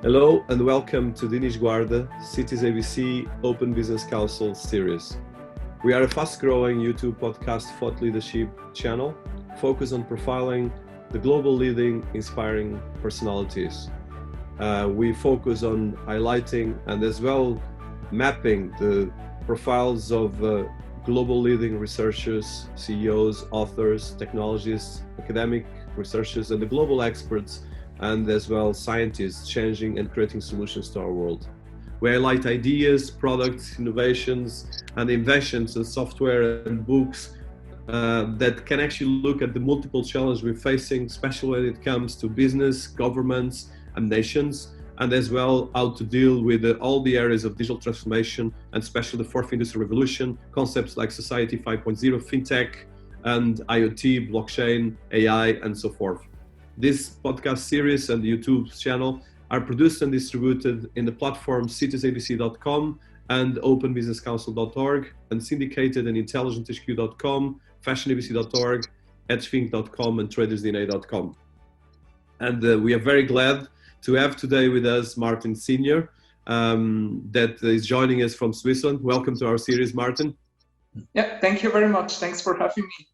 Hello and welcome to Dinis Guarda, Cities ABC Open Business Council series. We are a fast-growing YouTube podcast thought leadership channel focused on profiling the global leading inspiring personalities. We focus on highlighting and as well mapping the profiles of global leading researchers, CEOs, authors, technologists, academic researchers, and the global experts and as well scientists changing and creating solutions to our world. We highlight ideas, products, innovations, and inventions and software and books that can actually look at the multiple challenges we're facing, especially when it comes to business, governments, and nations, and as well how to deal with all the areas of digital transformation, and especially the fourth industrial revolution, concepts like Society 5.0, Fintech, and IoT, blockchain, AI, and so forth. This podcast series and the YouTube channel are produced and distributed in the platform citiesabc.com and openbusinesscouncil.org, and syndicated in intelligenthq.com, fashionabc.org, edgefink.com, and tradersdna.com. And we are very glad to have today with us Martin Signer, that is joining us from Switzerland. Welcome to our series, Martin. Yeah, thank you very much. Thanks for having me.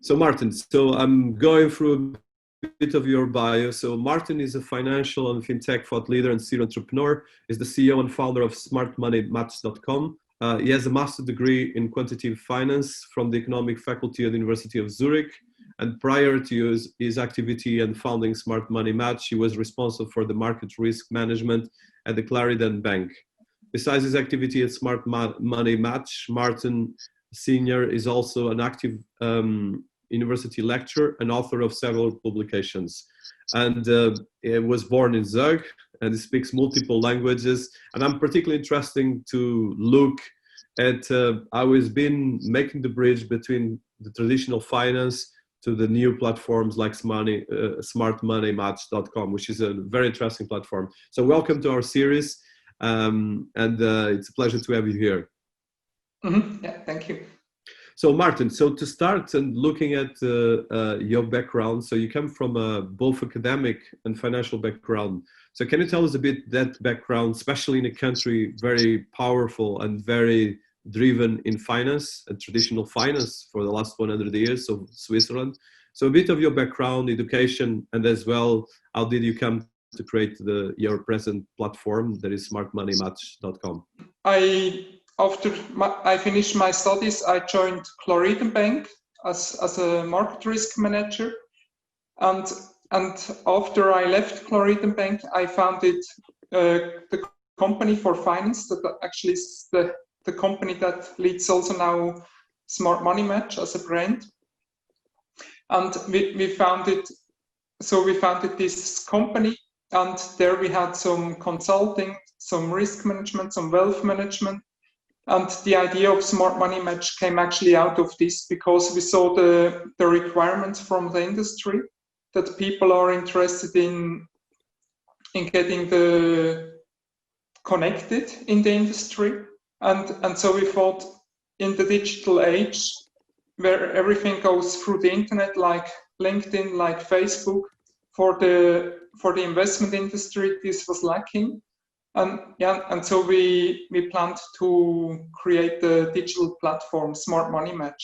So Martin, I'm going through a bit of your bio. So Martin is a financial and fintech thought leader and serial entrepreneur. Is the CEO and founder of SmartMoneyMatch.com. He has a master's degree in quantitative finance from the economic faculty at the University of Zurich. And prior to his activity and founding SmartMoneyMatch, he was responsible for the market risk management at the Clariden Bank. Besides his activity at SmartMoneyMatch, Martin Signer is also an active university lecturer and author of several publications. And he was born in Zurich and he speaks multiple languages. And I'm particularly interested to look at how he's been making the bridge between the traditional finance to the new platforms like SmartMoneyMatch.com, which is a very interesting platform. So welcome to our series, and it's a pleasure to have you here. Mm-hmm. Yeah, thank you. So Martin, so to start and looking at your background, so you come from both academic and financial background. So can you tell us a bit that background, especially in a country very powerful and very driven in finance and traditional finance for the last 100 years, so Switzerland. So a bit of your background, education, and as well, how did you come to create your present platform that is SmartMoneyMatch.com? After I finished my studies, I joined Clariden Bank as a market risk manager. And after I left Clariden Bank, I founded the company for finance that actually is the company that leads also now SmartMoneyMatch as a brand. And we founded this company, and there we had some consulting, some risk management, some wealth management. And the idea of SmartMoneyMatch came actually out of this because we saw the requirements from the industry that people are interested in getting connected in the industry. And so we thought in the digital age where everything goes through the internet, like LinkedIn, like Facebook, for the investment industry, this was lacking. And so we planned to create the digital platform SmartMoneyMatch,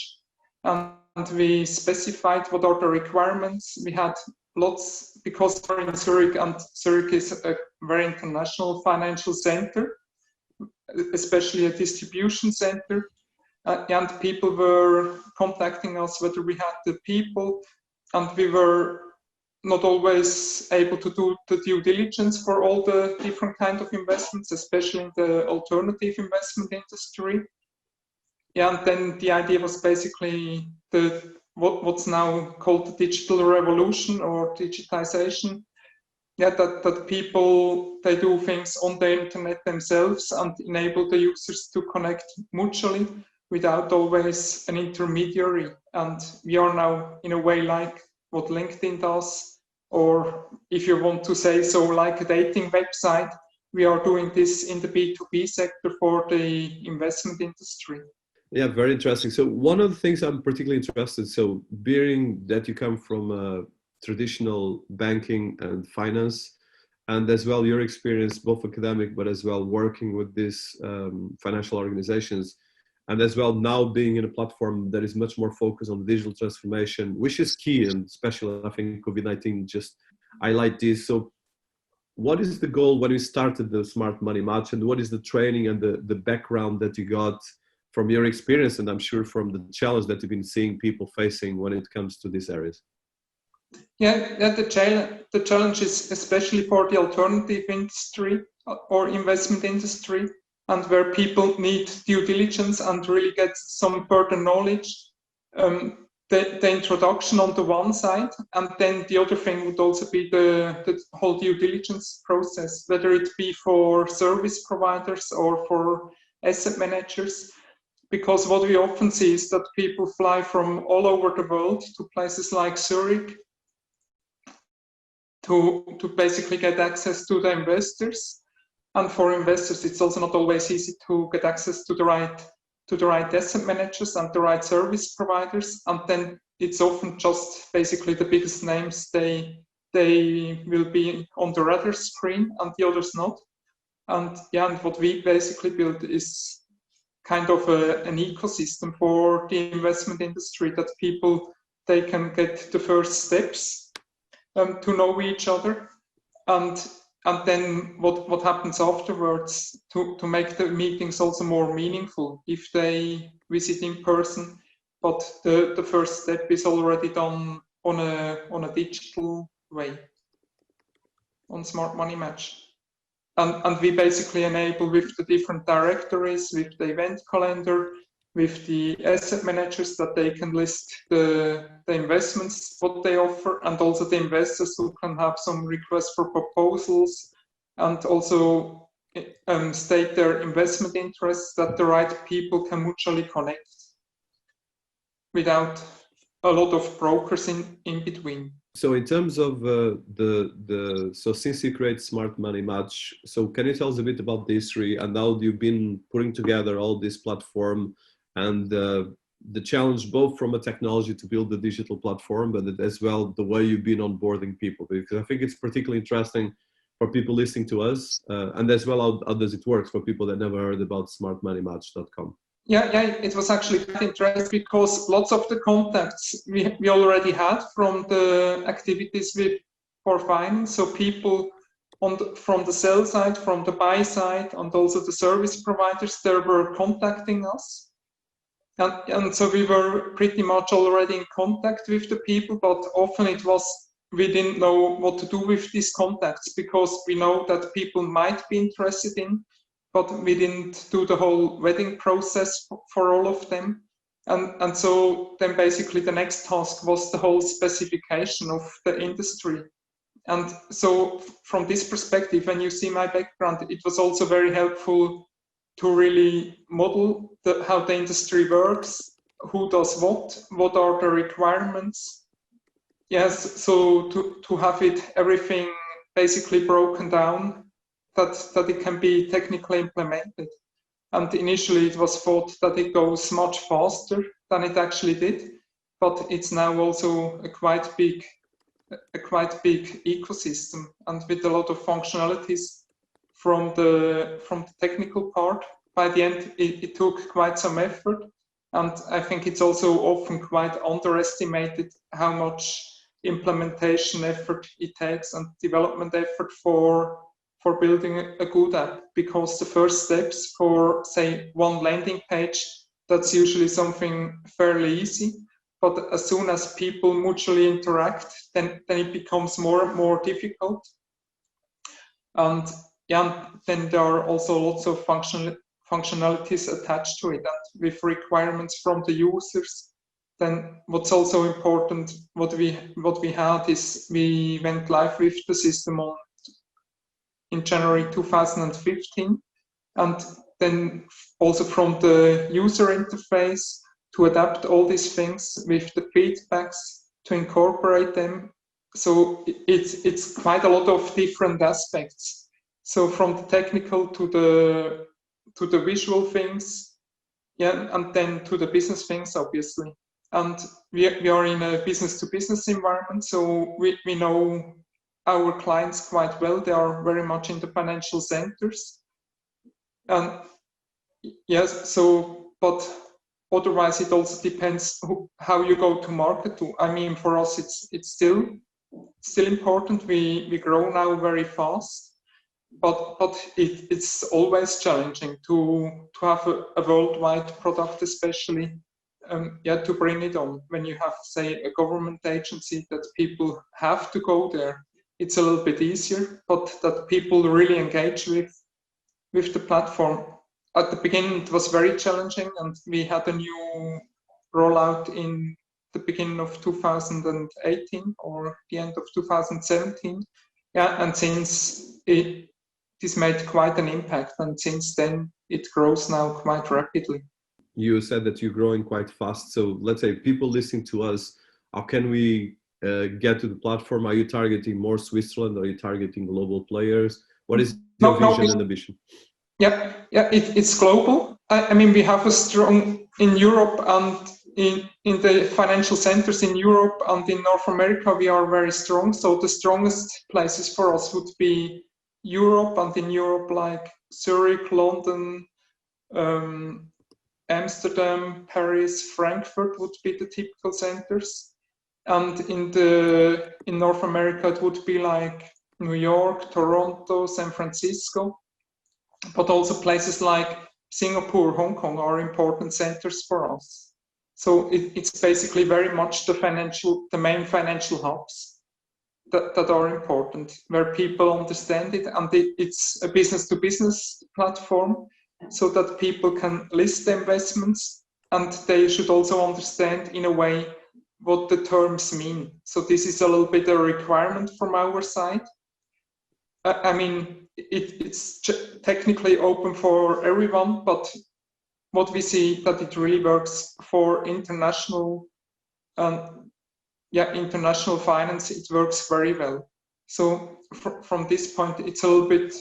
and we specified what are the requirements. We had lots, because we're in Zurich, and Zurich is a very international financial center, especially a distribution center, and people were contacting us whether we had the people, and we were not always able to do the due diligence for all the different kind of investments, especially in the alternative investment industry. Yeah, and then the idea was basically what's now called the digital revolution or digitization. Yeah, that people, they do things on the internet themselves and enable the users to connect mutually without always an intermediary. And we are now in a way like what LinkedIn does, or if you want to say so, like a dating website, we are doing this in the B2B sector for the investment industry. Yeah, very interesting. So one of the things I'm particularly interested, so being that you come from traditional banking and finance, and as well your experience, both academic but as well working with these financial organizations, and as well now being in a platform that is much more focused on digital transformation, which is key, and especially I think COVID-19 just highlight this. So what is the goal when you started the Smart Money Match, and what is the training and the background that you got from your experience, and I'm sure from the challenge that you've been seeing people facing when it comes to these areas? Yeah, the challenge is especially for the alternative industry or investment industry, and where people need due diligence and really get some further knowledge. The introduction on the one side, and then the other thing would also be the whole due diligence process, whether it be for service providers or for asset managers. Because what we often see is that people fly from all over the world to places like Zurich to basically get access to the investors. And for investors, it's also not always easy to get access to the right asset managers and the right service providers. And then it's often just basically the biggest names, they will be on the radar screen and the others not. And yeah, and what we basically build is kind of an ecosystem for the investment industry, that people, they can get the first steps to know each other, and then what happens afterwards to make the meetings also more meaningful if they visit in person. But the first step is already done on a digital way on Smart Money Match. And we basically enable with the different directories, with the event calendar, with the asset managers, that they can list the investments, what they offer, and also the investors who can have some requests for proposals, and also state their investment interests, that the right people can mutually connect without a lot of brokers in between. So in terms of so since you create Smart Money Match, so can you tell us a bit about the history and how you've been putting together all this platform, and the challenge both from a technology to build the digital platform, but as well the way you've been onboarding people? Because I think it's particularly interesting for people listening to us, and as well how does it work for people that never heard about smartmoneymatch.com. Yeah, it was actually quite interesting, because lots of the contacts we already had from the activities for finance. So people from the sell side, from the buy side, and also the service providers, they were contacting us. And so we were pretty much already in contact with the people, but often we didn't know what to do with these contacts, because we know that people might be interested in, but we didn't do the whole vetting process for all of them. And so then basically the next task was the whole specification of the industry. And so from this perspective, when you see my background, it was also very helpful to really model how the industry works, who does what are the requirements. Yes, so to have everything basically broken down, that it can be technically implemented. And initially it was thought that it goes much faster than it actually did, but it's now also a quite big ecosystem, and with a lot of functionalities from the technical part. By the end, it took quite some effort, and I think it's also often quite underestimated how much implementation effort it takes and development effort for building a good app. Because the first steps for, say, one landing page, that's usually something fairly easy. But as soon as people mutually interact, then it becomes more and more difficult. And yeah, then there are also lots of functionalities attached to it, and with requirements from the users. Then what's also important, what we had is we went live with the system in January 2015, and then also from the user interface to adapt all these things with the feedbacks, to incorporate them. So it's quite a lot of different aspects. So from the technical to the visual things, yeah, and then to the business things, obviously. And we are in a business-to-business environment, so we know our clients quite well. They are very much in the financial centers. And yes, so, but otherwise it also depends how you go to market to. I mean, for us, it's still important. We grow now very fast, but it's always challenging to have a worldwide product, especially to bring it on. When you have, say, a government agency that people have to go there, it's a little bit easier, but that people really engage with the platform. At the beginning, it was very challenging, and we had a new rollout in the beginning of 2018 or the end of 2017. Yeah, and since this made quite an impact, and since then it grows now quite rapidly. You said that you're growing quite fast. So let's say people listening to us, how can we get to the platform? Are you targeting more Switzerland? Are you targeting global players? What is your vision and ambition? Yeah, it's global. I mean, we have a strong in Europe and in the financial centers in Europe and in North America, we are very strong. So the strongest places for us would be Europe, and in Europe, like Zurich, London, Amsterdam, Paris, Frankfurt would be the typical centers. And in North America, it would be like New York, Toronto, San Francisco. But also places like Singapore, Hong Kong are important centers for us. So it's basically very much the main financial hubs that are important, where people understand it, and it's a business-to-business platform, so that people can list the investments, and they should also understand in a way what the terms mean. So this is a little bit a requirement from our side. I mean, it's technically open for everyone, but what we see that it really works for international finance, it works very well. So from this point, it's a little bit,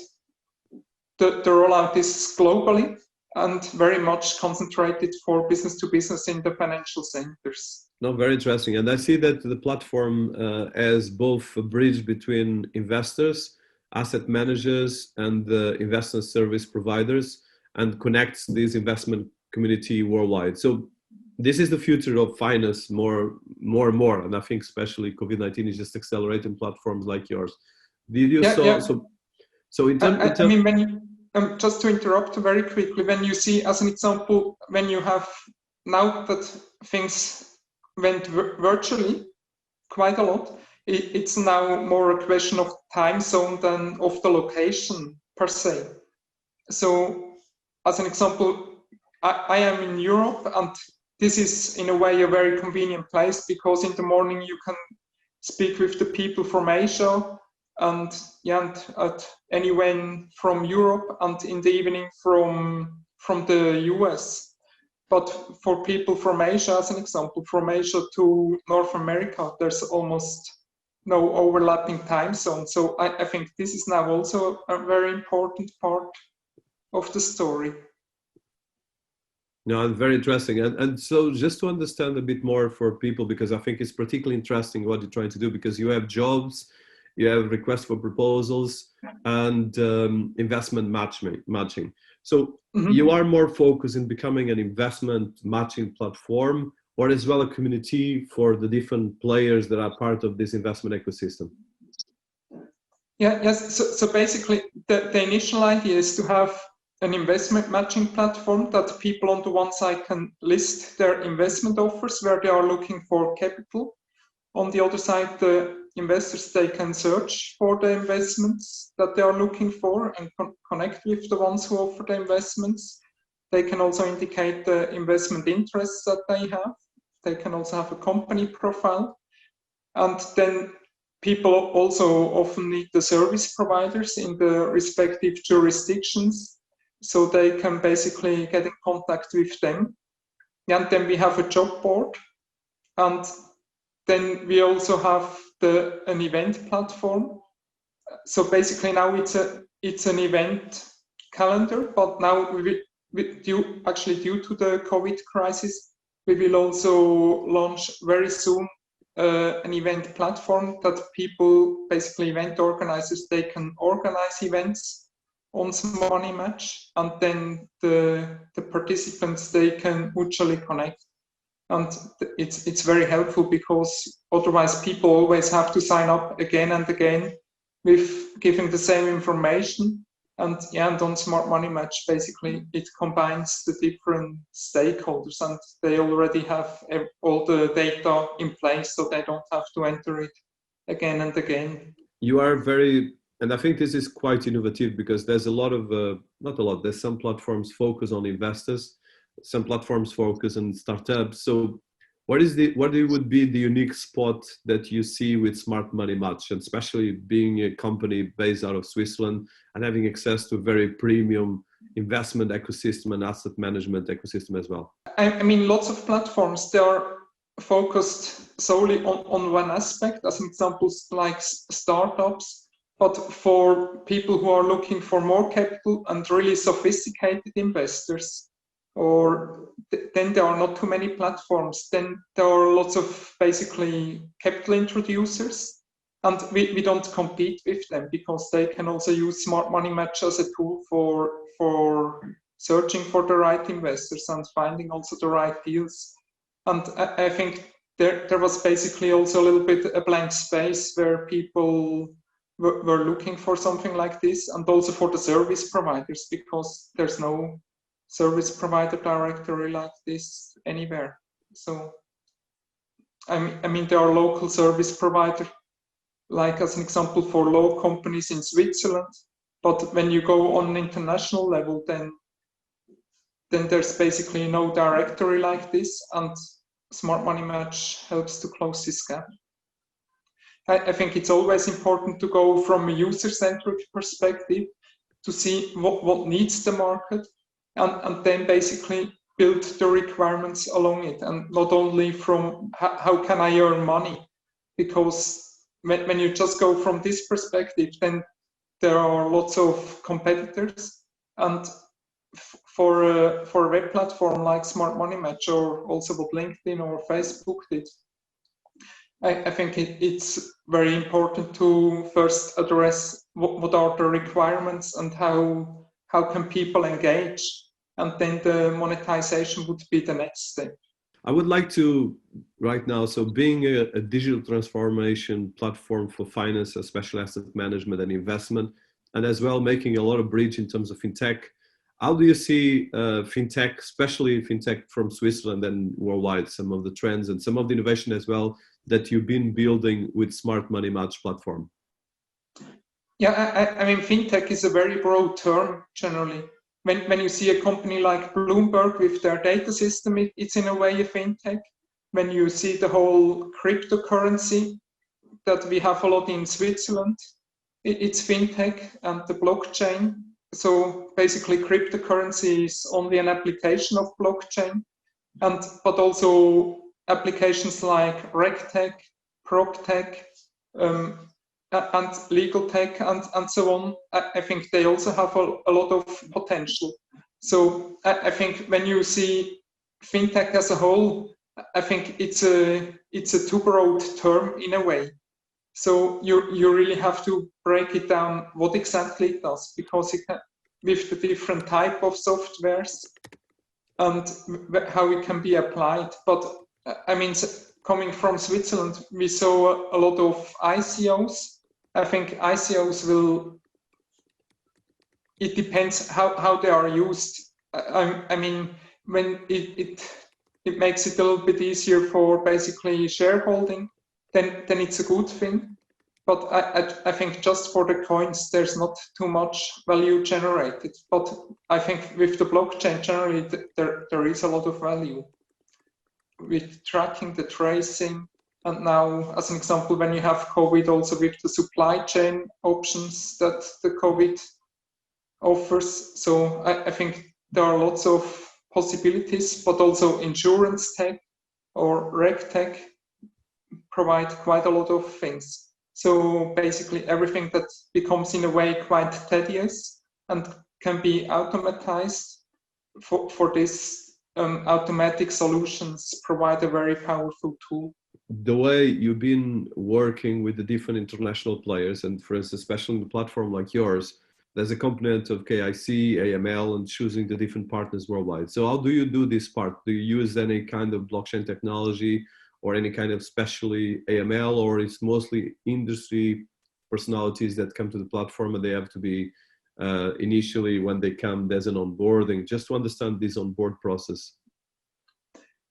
the rollout is globally and very much concentrated for business to business in the financial centers. No, very interesting. And I see that the platform has both a bridge between investors, asset managers, and the investment service providers, and connects this investment community worldwide. So this is the future of finance more and more. And I think especially COVID-19 is just accelerating platforms like yours. Did you So in terms, I mean, when you, just to interrupt very quickly, when you see, as an example, when you have, now that things went virtually quite a lot, it's now more a question of time zone than of the location per se. So as an example, I am in Europe, and this is in a way a very convenient place, because in the morning you can speak with the people from Asia, and anyone from Europe, and in the evening from the US. But for people from Asia, as an example, from Asia to North America, there's almost no overlapping time zone. So I think this is now also a very important part of the story. No, very interesting. And so just to understand a bit more for people, because I think it's particularly interesting what you're trying to do, because you have jobs, you have requests for proposals, and investment matching. So you are more focused in becoming an investment matching platform, or as well a community for the different players that are part of this investment ecosystem? Yes. So basically, the initial idea is to have an investment matching platform that people on the one side can list their investment offers where they are looking for capital. On the other side, the investors, they can search for the investments that they are looking for and connect with the ones who offer the investments. They can also indicate the investment interests that they have. They can also have a company profile. And then people also often need the service providers in the respective jurisdictions, so they can basically get in contact with them. And then we have a job board. And then we also have an event platform. So basically now it's an event calendar, but now due to the COVID crisis, we will also launch very soon an event platform that people, basically event organizers, they can organize events on SmartMoneyMatch, and then the participants, they can mutually connect. And it's very helpful, because otherwise people always have to sign up again and again with giving the same information. And on SmartMoneyMatch, basically it combines the different stakeholders, and they already have all the data in place, so they don't have to enter it again and again. You are very, and I think this is quite innovative, because there's a lot of, not a lot, there's some platforms focus on investors, some platforms focus on startups. So what would be the unique spot that you see with SmartMoneyMatch, and especially being a company based out of Switzerland and having access to a very premium investment ecosystem and asset management ecosystem as well? I mean, lots of platforms, they are focused solely on one aspect, as an example, like startups. But for people who are looking for more capital and really sophisticated investors, then there are not too many platforms. Then there are lots of basically capital introducers, and we don't compete with them, because they can also use SmartMoneyMatch as a tool for searching for the right investors and finding also the right deals. And I think there was basically also a little bit a blank space where people were looking for something like this, and also for the service providers, because there's no service provider directory like this anywhere. So I mean there are local service providers, like as an example for law companies in Switzerland, but when you go on an international level, then there's basically no directory like this, and SmartMoneyMatch helps to close this gap. I think it's always important to go from a user-centric perspective to see what needs the market, and then basically build the requirements along it, and not only from how can I earn money, because when you just go from this perspective, then there are lots of competitors, and for a web platform like SmartMoneyMatch, or also what LinkedIn or Facebook did, I think it's very important to first address what are the requirements and how can people engage, and then the monetization would be the next step. I would like to right now, so being a digital transformation platform for finance, especially asset management and investment, and as well making a lot of bridge in terms of fintech, how do you see fintech, especially fintech from Switzerland and worldwide, some of the trends and some of the innovation as well that you've been building with SmartMoneyMatch platform? Yeah, I mean, fintech is a very broad term generally. When you see a company like Bloomberg with their data system, it's in a way a fintech. When you see the whole cryptocurrency that we have a lot in Switzerland, it's fintech, and the blockchain. So basically cryptocurrency is only an application of blockchain, but also applications like RegTech, PropTech, and legal tech, and so on. I think they also have a lot of potential. So I think when you see fintech as a whole, I think it's a too broad term in a way. So you really have to break it down what exactly it does, because it can, with the different type of softwares and how it can be applied. But I mean, coming from Switzerland, we saw a lot of ICOs. I think ICOs will, it depends how they are used. I mean, when it makes it a little bit easier for basically shareholding, then it's a good thing. But I think just for the coins, there's not too much value generated. But I think with the blockchain, generally, there is a lot of value with tracking, the tracing. And now, as an example, when you have COVID, also with the supply chain options that the COVID offers. So I think there are lots of possibilities, but also insurance tech or RegTech provide quite a lot of things. So basically everything that becomes in a way quite tedious and can be automatized, for this automatic solutions provide a very powerful tool. the way you've been working with the different international players, and for instance, especially in a platform like yours, there's a component of KYC, AML, and choosing the different partners worldwide. So how do you do this part? Do you use any kind of blockchain technology or any kind of specially AML, or it's mostly industry personalities that come to the platform and they have to be initially when they come, there's an onboarding, just to understand this onboard process?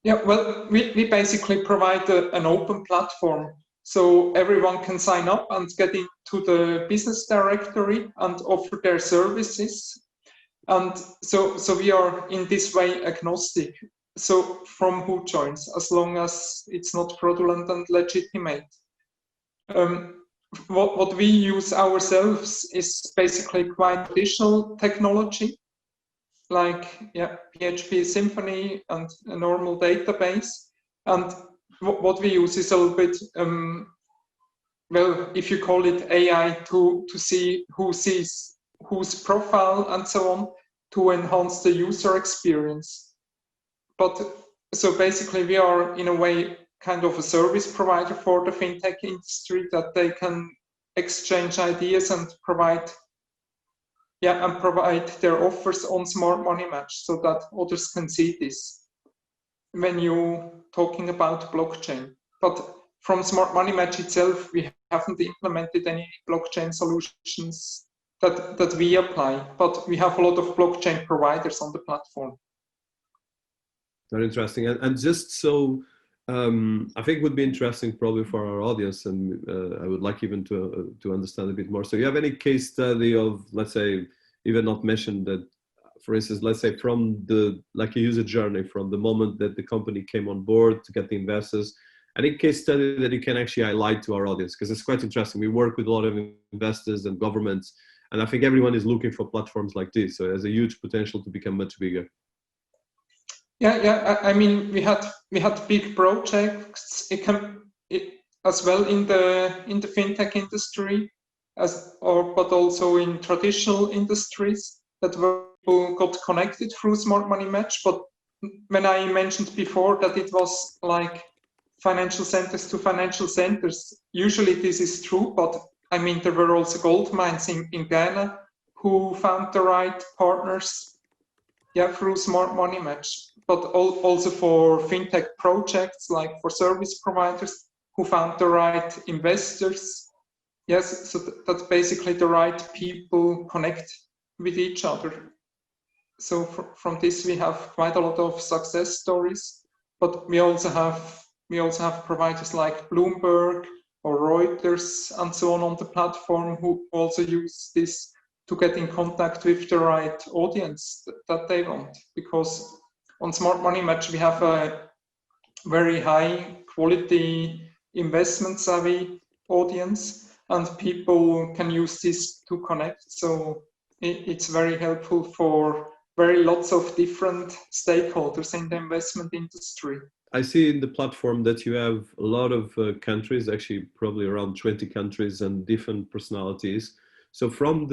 Yeah, well, we basically provide an open platform so everyone can sign up and get into the business directory and offer their services. And so we are in this way agnostic. So from who joins, as long as it's not fraudulent and legitimate. What we use ourselves is basically quite traditional technology, like PHP Symfony and a normal database. And what we use is a little bit, well, if you call it AI, to see who sees whose profile and so on, to enhance the user experience. But so basically we are in a way kind of a service provider for the fintech industry, that they can exchange ideas and provide their offers on SmartMoneyMatch so that others can see this when you're talking about blockchain. But from SmartMoneyMatch itself, we haven't implemented any blockchain solutions that we apply, but we have a lot of blockchain providers on the platform. Very interesting. And just so, I think it would be interesting probably for our audience, and I would like even to understand a bit more. So you have any case study of, let's say, even not mentioned that, for instance, let's say from like a user journey, from the moment that the company came on board to get the investors, any case study that you can actually highlight to our audience? Because it's quite interesting. We work with a lot of investors and governments, and I think everyone is looking for platforms like this. So it has a huge potential to become much bigger. I mean, we had big projects as well in the fintech industry, but also in traditional industries that people got connected through SmartMoneyMatch. But when I mentioned before that it was like financial centers to financial centers, usually this is true. But I mean, there were also gold mines in Ghana who found the right partners, through SmartMoneyMatch. But also for fintech projects, like for service providers who found the right investors. Yes, so that's basically the right people connect with each other. So from this we have quite a lot of success stories. But we also have providers like Bloomberg or Reuters and so on the platform, who also use this to get in contact with the right audience that they want. Because on SmartMoneyMatch, we have a very high quality investment savvy audience, and people can use this to connect. So it's very helpful for lots of different stakeholders in the investment industry. I see in the platform that you have a lot of countries, actually probably around 20 countries and different personalities. So from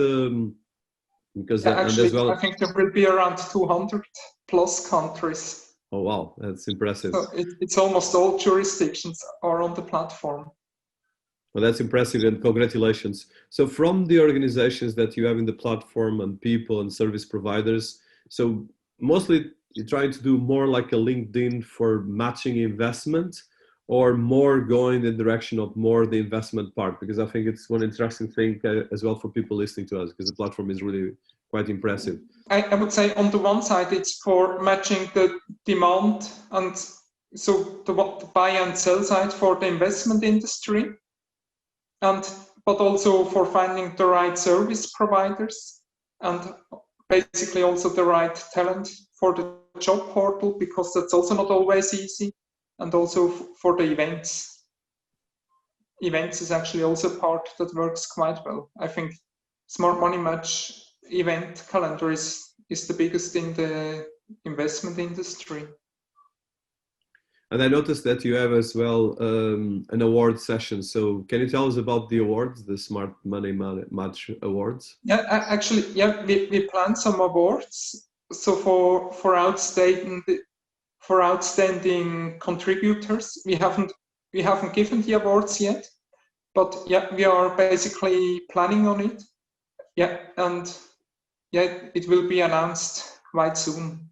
actually, I think there will be around 200 plus countries. Oh, wow, that's impressive. So it's almost all jurisdictions are on the platform. Well, that's impressive, and congratulations. So from the organizations that you have in the platform and people and service providers, so mostly you're trying to do more like a LinkedIn for matching investment, or more going in the direction of more the investment part? Because I think it's one interesting thing as well for people listening to us, because the platform is really quite impressive. I would say on the one side, it's for matching the demand, and so the buy and sell side for the investment industry, but also for finding the right service providers, and basically also the right talent for the job portal, because that's also not always easy. And also for the events. Events is actually also a part that works quite well. I think SmartMoneyMatch event calendar is the biggest in the investment industry. And I noticed that you have as well an award session. So can you tell us about the awards, the SmartMoneyMatch Awards? We planned some awards. So for outstanding contributors, we haven't we haven't given the awards yet, but yeah, we are basically planning on it. Yeah, and yeah, it will be announced quite soon.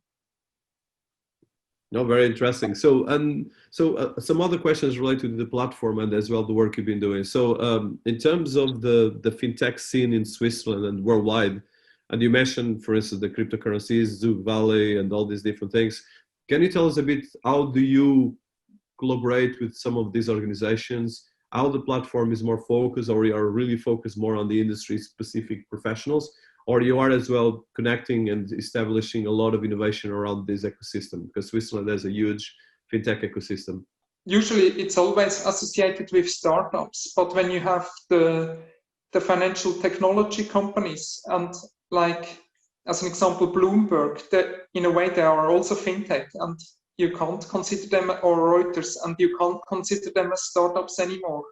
No, very interesting. So, some other questions related to the platform and as well the work you've been doing. So, in terms of the fintech scene in Switzerland and worldwide, and you mentioned, for instance, the cryptocurrencies, Zug Valley, and all these different things. Can you tell us a bit, how do you collaborate with some of these organizations? How the platform is more focused, or you are really focused more on the industry-specific professionals? Or you are as well connecting and establishing a lot of innovation around this ecosystem, because Switzerland has a huge fintech ecosystem. Usually it's always associated with startups, but when you have the financial technology companies, and like as an example, Bloomberg, in a way they are also fintech, and you can't consider them, or Reuters, and you can't consider them as startups anymore.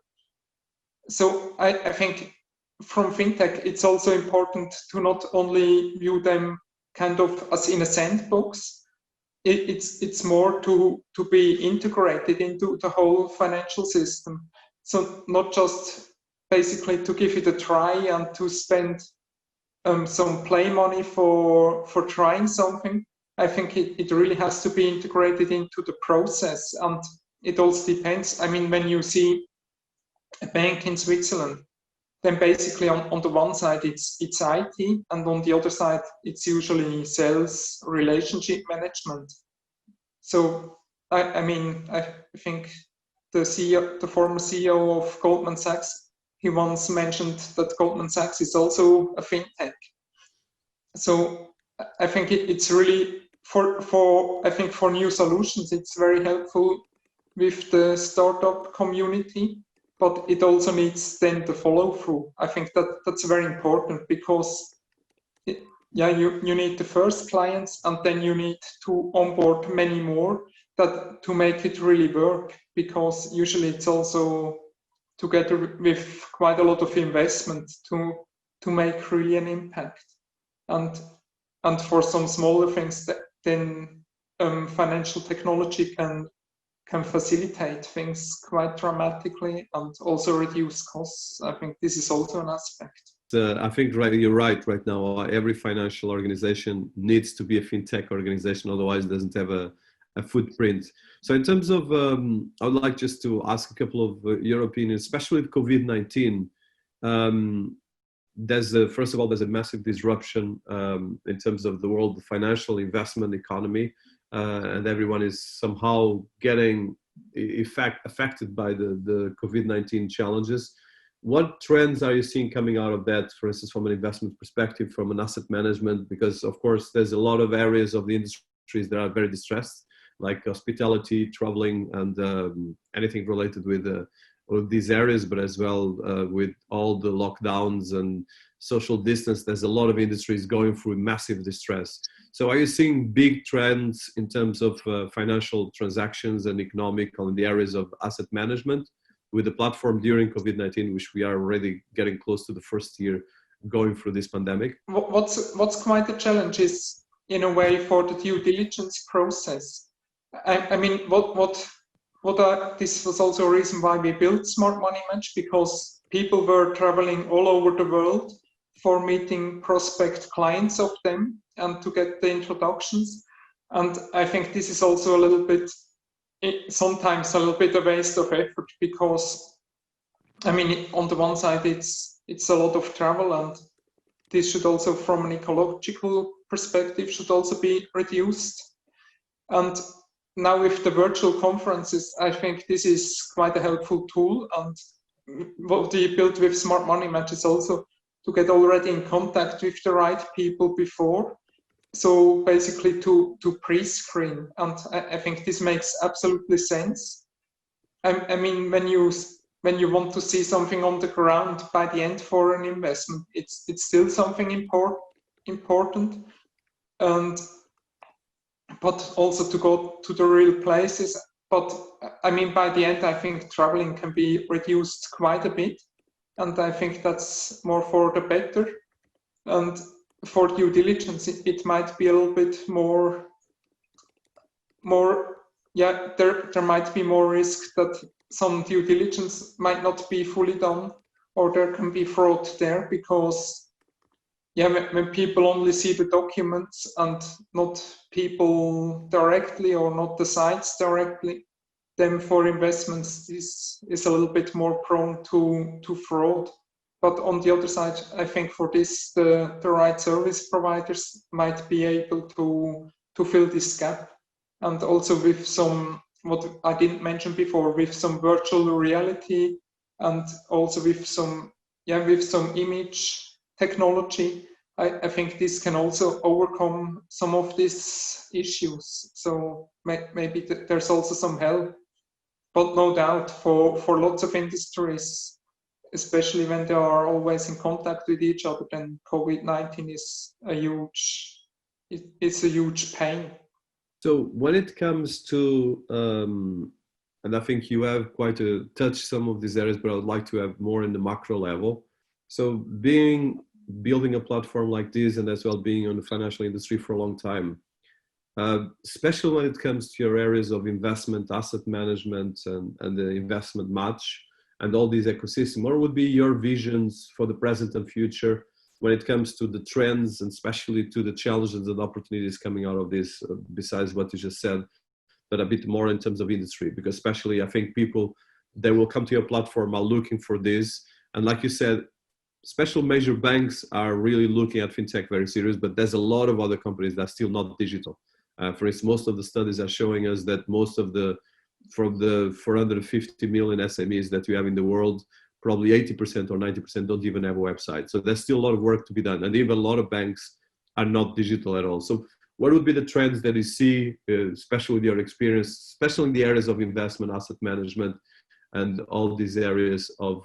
So I think from fintech, it's also important to not only view them kind of as in a sandbox. It's more to be integrated into the whole financial system. So not just basically to give it a try and to spend some play money for trying something. I think it really has to be integrated into the process, and it also depends. I mean, when you see a bank in Switzerland, then basically on the one side it's IT, and on the other side it's usually sales, relationship management. So I mean, I think the former CEO of Goldman Sachs, he once mentioned that Goldman Sachs is also a fintech. So I think it's really for new solutions, it's very helpful with the startup community. But it also needs then the follow through. I think that's very important, because you need the first clients, and then you need to onboard many more to make it really work, because usually it's also together with quite a lot of investment to make really an impact. And for some smaller things, then financial technology can facilitate things quite dramatically and also reduce costs. I think this is also an aspect. I think you're right. Right now, every financial organization needs to be a fintech organization, otherwise it doesn't have a footprint. So in terms of, I would like just to ask a couple of your opinions, especially with COVID-19. First of all, there's a massive disruption in terms of the world, the financial investment economy. And everyone is somehow getting affected by the COVID-19 challenges. What trends are you seeing coming out of that, for instance, from an investment perspective, from an asset management? Because, of course, there's a lot of areas of the industries that are very distressed, like hospitality, traveling, and anything related with these areas, but as well with all the lockdowns and social distance, there's a lot of industries going through massive distress. So are you seeing big trends in terms of financial transactions and economic on the areas of asset management with the platform during COVID-19, which we are already getting close to the first year going through this pandemic? What's quite a challenge is, in a way, for the due diligence process. I mean, this was also a reason why we built SmartMoneyMatch, because people were traveling all over the world for meeting prospect clients of them and to get the introductions. And I think this is also a little bit, sometimes a little bit a waste of effort, because, I mean, on the one side, it's a lot of travel, and this should also, from an ecological perspective, should also be reduced. And now with the virtual conferences, I think this is quite a helpful tool. And what we built with SmartMoneyMatch is also to get already in contact with the right people before. So basically to pre-screen. And I think this makes absolutely sense. I mean, when you want to see something on the ground by the end for an investment, it's still something important. But also to go to the real places. But I mean, by the end, I think traveling can be reduced quite a bit. And I think that's more for the better. And for due diligence, it might be a little bit more, there might be more risk that some due diligence might not be fully done, or there can be fraud there because when people only see the documents and not people directly or not the sites directly, then for investments this is a little bit more prone to fraud. But on the other side, I think for this the right service providers might be able to fill this gap, and also with some, what I didn't mention before, with some virtual reality and also with some image technology. I think this can also overcome some of these issues. So maybe there's also some help. But no doubt for lots of industries, especially when they are always in contact with each other, then COVID-19 is a huge pain. So when it comes to, and I think you have quite touched some of these areas, but I would like to have more in the macro level. So building a platform like this, and as well being in the financial industry for a long time, especially when it comes to your areas of investment, asset management, and the investment match, and all these ecosystems, what would be your visions for the present and future when it comes to the trends, and especially to the challenges and opportunities coming out of this, besides what you just said, but a bit more in terms of industry? Because especially I think people, they will come to your platform are looking for this. And like you said, special major banks are really looking at fintech very serious, but there's a lot of other companies that are still not digital. For instance, most of the studies are showing us that most of from the 450 million SMEs that we have in the world, probably 80% or 90% don't even have a website. So there's still a lot of work to be done. And even a lot of banks are not digital at all. So what would be the trends that you see, especially with your experience, especially in the areas of investment, asset management, and all these areas of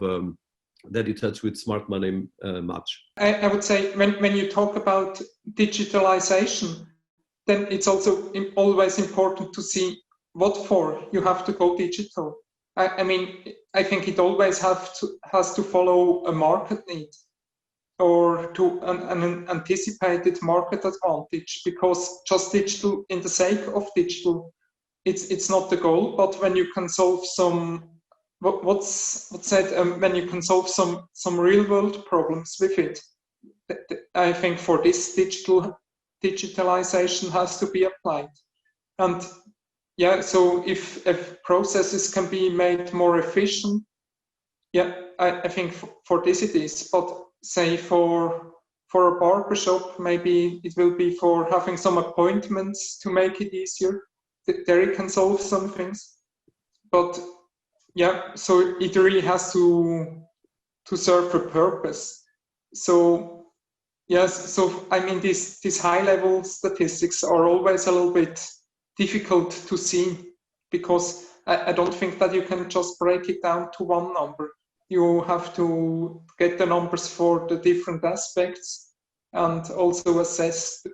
that you touch with Smart Money Match? I would say when you talk about digitalization, then it's also always important to see what for you have to go digital. I mean, I think it always has to follow a market need or to an anticipated market advantage, because just digital in the sake of digital, it's not the goal. But when you can solve some when you can solve some real world problems with it, I think for this digitalization has to be applied. And so if processes can be made more efficient, I think for this it is. But say for a barber shop, maybe it will be for having some appointments to make it easier. There it can solve some things. But so it really has to serve a purpose. So so I mean, these high level statistics are always a little bit difficult to see, because I don't think that you can just break it down to one number. You have to get the numbers for the different aspects and also assess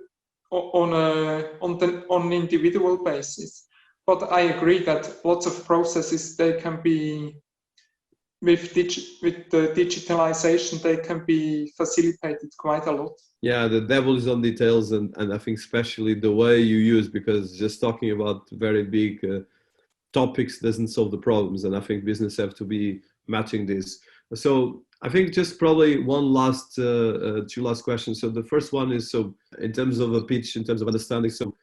on an individual basis. But I agree that lots of processes, they can be, with the digitalization, they can be facilitated quite a lot. Yeah, the devil is on details, and I think especially the way you use, because just talking about very big topics doesn't solve the problems, and I think business have to be matching this. So I think just probably two last questions. So the first one is, so in terms of a pitch, in terms of understanding, so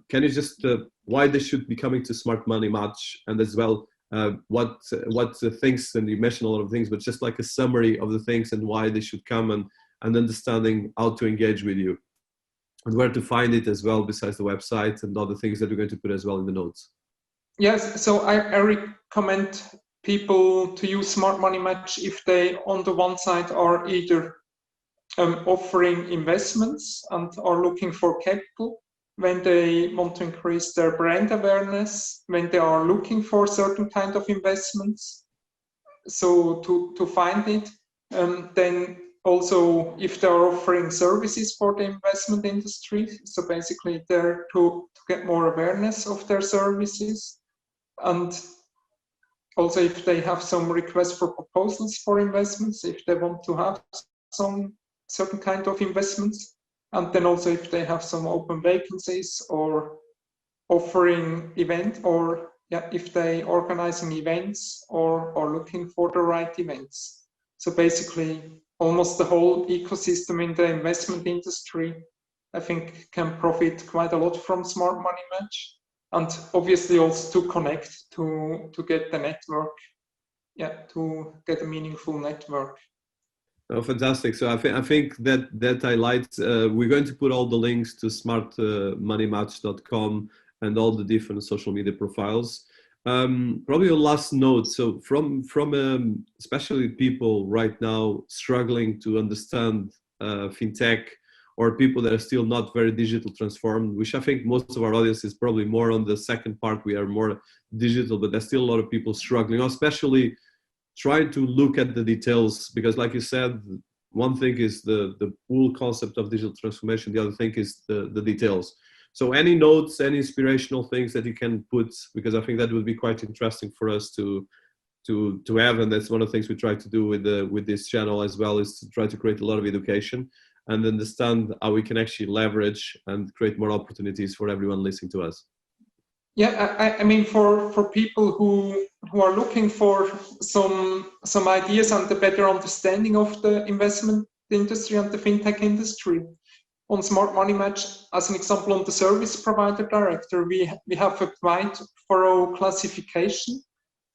can you just why they should be coming to Smart Money Match, and as well what the things, and you mentioned a lot of things, but just like a summary of the things and why they should come, and understanding how to engage with you and where to find it as well, besides the website and other things that we're going to put as well in the notes. Yes, so I recommend people to use Smart Money Match if they, on the one side, are either offering investments and are looking for capital, when they want to increase their brand awareness, when they are looking for certain kind of investments, so to find it. Then also if they are offering services for the investment industry, so basically there to get more awareness of their services. And also if they have some requests for proposals for investments, if they want to have some certain kind of investments. And then also if they have some open vacancies or offering event or if they organizing events or looking for the right events. So basically, almost the whole ecosystem in the investment industry, I think, can profit quite a lot from Smart Money Match, and obviously also to connect to get the network, to get a meaningful network. Oh, fantastic! So I think that highlights. We're going to put all the links to smartmoneymatch.com and all the different social media profiles. Probably a last note. So from especially people right now struggling to understand fintech, or people that are still not very digital transformed, which I think most of our audience is probably more on the second part. We are more digital, but there's still a lot of people struggling, especially trying to look at the details, because like you said, one thing is the whole concept of digital transformation. The other thing is the details. So any notes, any inspirational things that you can put, because I think that would be quite interesting for us to have, and that's one of the things we try to do with this channel as well, is to try to create a lot of education and understand how we can actually leverage and create more opportunities for everyone listening to us. Yeah, I mean, for people who are looking for some ideas and a better understanding of the investment industry and the fintech industry, on Smart Money Match, as an example, on the service provider director, we have a quite thorough classification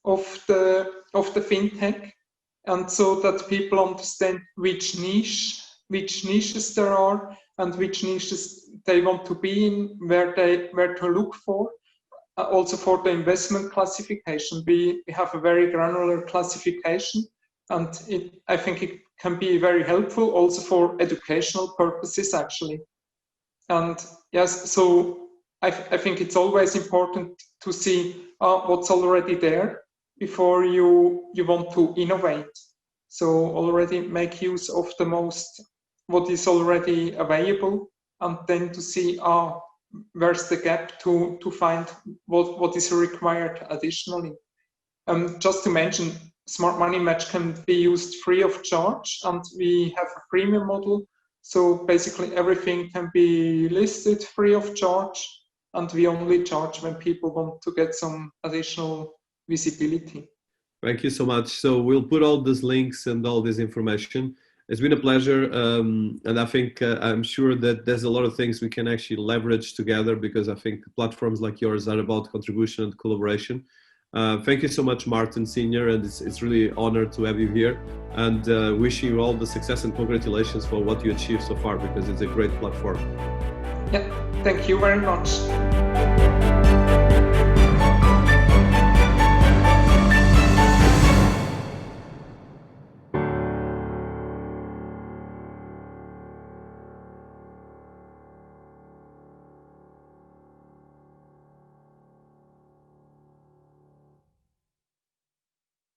of the fintech, and so that people understand which niches there are and which niches they want to be in, where to look for. Also for the investment classification, we have a very granular classification, and I think it can be very helpful also for educational purposes, actually. And yes, so I think it's always important to see what's already there before you want to innovate. So already make use of the most what is already available, and then to see where's the gap to find what is required additionally. Just to mention, Smart Money Match can be used free of charge, and we have a premium model. So basically everything can be listed free of charge, and we only charge when people want to get some additional visibility. Thank you so much. So we'll put all these links and all this information. It's been a pleasure, and I think I'm sure that there's a lot of things we can actually leverage together, because I think platforms like yours are about contribution and collaboration. Thank you so much, Martin Signer, and it's really an honor to have you here, and wishing you all the success and congratulations for what you achieved so far, because it's a great platform. Yeah, thank you very much.